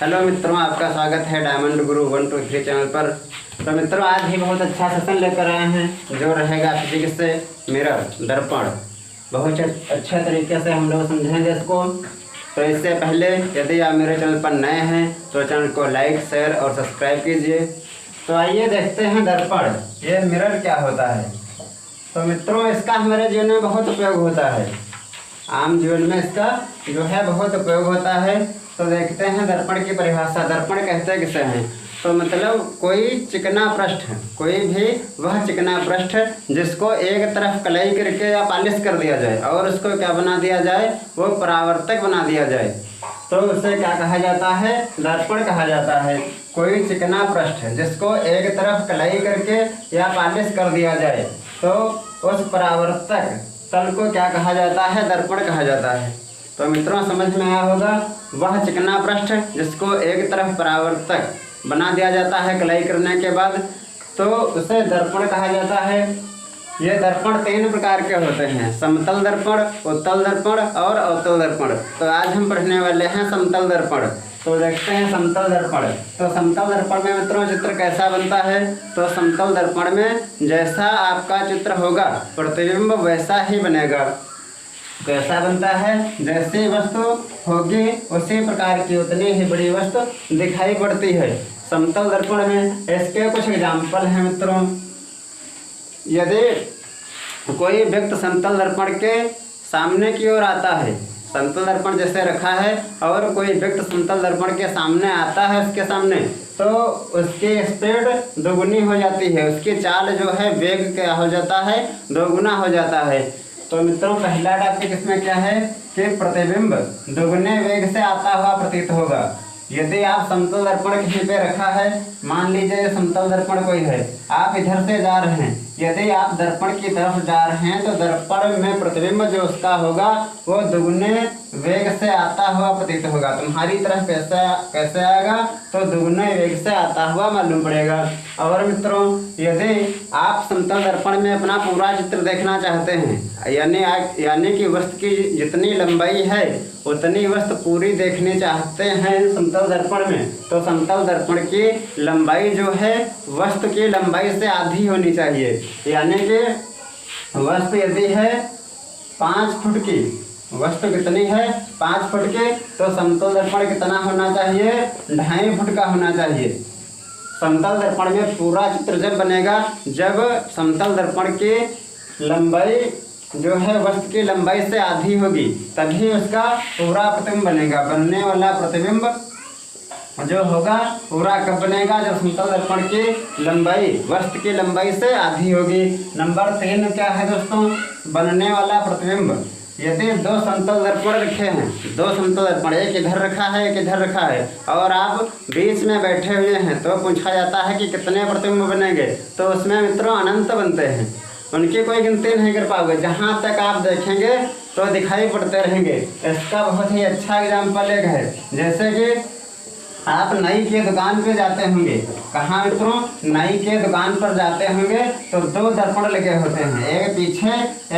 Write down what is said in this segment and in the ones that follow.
Hello मित्रों, आपका स्वागत है डायमंड गुरु 123 चैनल पर। तो मित्रों, आज ही बहुत अच्छा सेशन लेकर आए हैं जो रहेगा फिजिक्स से मिरर दर्पण। बहुत अच्छे तरीके से हम लोग समझेंगे इसको। तो इससे पहले यदि आप मेरे चैनल पर नए हैं तो चैनल को लाइक, शेयर और सब्सक्राइब कीजिए। तो आइए देखते हैं दर्पण, ये मिरर क्या होता है। तो मित्रों, इसका हमारे जीवन में बहुत उपयोग होता है। आम जीवन में इसका जो है बहुत उपयोग होता है। तो देखते हैं दर्पण की परिभाषा। दर्पण कहते किसे हैं? तो मतलब कोई चिकना पृष्ठ, कोई भी वह चिकना पृष्ठ जिसको एक तरफ कलई करके या पॉलिश कर दिया जाए और उसको क्या बना दिया जाए, वो परावर्तक बना दिया जाए, तो उसे क्या कहा जाता है? दर्पण कहा जाता है। कोई चिकना पृष्ठ जिसको एक तरफ कलई करके या पॉलिश कर दिया जाए तो उस परावर्तक तल को क्या कहा जाता है? दर्पण कहा जाता है। तो मित्रों, समझ में आया होगा, वह चिकना पृष्ठ जिसको एक तरफ परावर्तक बना दिया जाता है कलाई करने के बाद, तो उसे दर्पण कहा जाता है। ये दर्पण 3 प्रकार के होते हैं: समतल दर्पण, उत्तल दर्पण और अवतल दर्पण। तो आज हम पढ़ने वाले हैं समतल दर्पण। तो देखते हैं समतल दर्पण। तो समतल दर्पण में मित्रों चित्र कैसा बनता है? तो समतल दर्पण में जैसा आपका चित्र होगा प्रतिबिंब वैसा ही बनेगा। कैसा बनता है? जैसी वस्तु होगी उसी प्रकार की उतनी ही बड़ी वस्तु दिखाई पड़ती है समतल दर्पण में। इसके कुछ एग्जाम्पल हैं मित्रों। यदि कोई व्यक्ति समतल दर्पण के सामने की ओर आता है, समतल दर्पण जैसे रखा है और कोई व्यक्ति समतल दर्पण के सामने आता है उसके सामने, तो उसकी स्पीड दोगुनी हो जाती है। उसकी चाल जो है वेग क्या हो जाता है? दोगुना हो जाता है। तो मित्रों, पहला टॉपिक इसमें क्या है कि प्रतिबिंब दोगुने वेग से आता हुआ प्रतीत होगा। यदि आप समतल दर्पण कहीं पे रखा है, मान लीजिए समतल दर्पण कोई है, आप इधर से जा रहे हैं, यदि आप दर्पण की तरफ जा रहे हैं तो दर्पण में प्रतिबिंब जो उसका होगा वो दुगने वेग से आता हुआ प्रतीत होगा। तुम्हारी तरफ कैसे आएगा? तो दुगने वेग से आता हुआ मालूम पड़ेगा। और मित्रों, यदि आप समतल दर्पण में अपना पूरा चित्र देखना चाहते हैं, यानी कि वस्तु की जितनी लंबाई है उतनी वस्तु पूरी देखनी चाहते हैं समतल दर्पण में, तो समतल दर्पण की लंबाई जो है वस्तु की लंबाई से आधी होनी चाहिए। यानी कि वस्तु यदि है 5 फुट की, वस्तु कितनी है? 5 फुट की, तो समतल दर्पण कितना होना चाहिए? 2.5 फुट का होना चाहिए। समतल दर्पण में पूरा चित्र जब बनेगा जब समतल दर्पण की लंबाई जो है वस्तु की लंबाई से आधी होगी, तभी उसका पूरा प्रतिबिंब बनेगा। बनने वाला प्रतिबिंब जो होगा पूरा कब बनेगा? जब समतल दर्पण की लंबाई वस्तु की लंबाई से आधी होगी। नंबर 3 क्या है दोस्तों? बनने वाला प्रतिबिंब। यदि 2 समतल दर्पण रखे हैं, 2 समतल दर्पण, एक इधर रखा है एक इधर रखा है, और आप बीच में बैठे हुए हैं, तो पूछा जाता है कि कितने प्रतिबिंब बनेंगे? तो उसमें मित्रों अनंत बनते हैं, उनकी कोई गिनती नहीं कर पाओगे। जहाँ तक आप देखेंगे तो दिखाई पड़ते रहेंगे। इसका बहुत ही अच्छा एग्जाम्पल एक है, जैसे कि आप नाई के दुकान पे जाते होंगे। कहाँ मित्रों? नाई के दुकान पर जाते होंगे तो 2 दर्पण लगे होते हैं, एक पीछे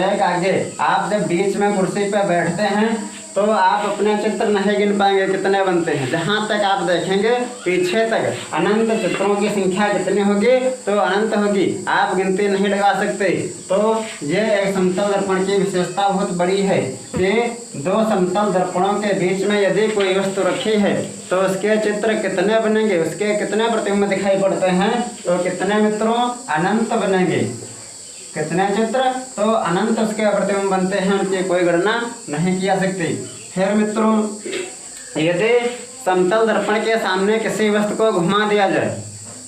एक आगे। आप जब बीच में कुर्सी पे बैठते हैं तो आप अपने चित्र नहीं गिन पाएंगे कितने बनते हैं। जहाँ तक आप देखेंगे पीछे तक अनंत चित्रों की संख्या कितनी होगी? तो अनंत होगी, आप गिनती नहीं लगा सकते। तो ये एक समतल दर्पण की विशेषता बहुत बड़ी है कि 2 समतल दर्पणों के बीच में यदि कोई वस्तु रखी है तो उसके चित्र कितने बनेंगे, उसके कितने प्रतिबिंब दिखाई पड़ते हैं? तो कितने मित्रों? अनंत बनेंगे। कितने चित्र? तो अनंत उसके प्रतिबिंब बनते हैं, उनकी कोई गणना नहीं की जा सकती। फिर मित्रों, यदि समतल दर्पण के सामने किसी वस्तु को घुमा दिया जाए,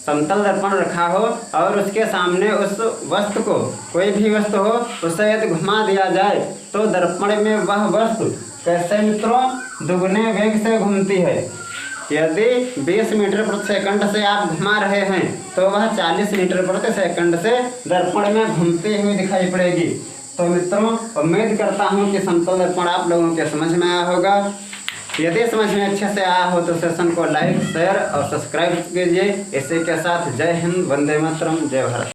समतल दर्पण रखा हो और उसके सामने उस वस्तु को, कोई भी वस्तु हो, उसे यदि घुमा दिया जाए तो दर्पण में वह वस्तु कैसे मित्रों? दुगने वेग से घूमती है। यदि 20 मीटर प्रति सेकंड से आप घुमा रहे हैं तो वह 40 मीटर प्रति सेकंड से दर्पण में घूमती हुई दिखाई पड़ेगी। तो मित्रों, उम्मीद करता हूं कि समतल दर्पण आप लोगों के समझ में आया होगा। यदि समझ में अच्छे से आया हो तो सेशन को लाइक, शेयर और सब्सक्राइब कीजिए। इसी के साथ जय हिंद, वंदे मातरम, जय भारत।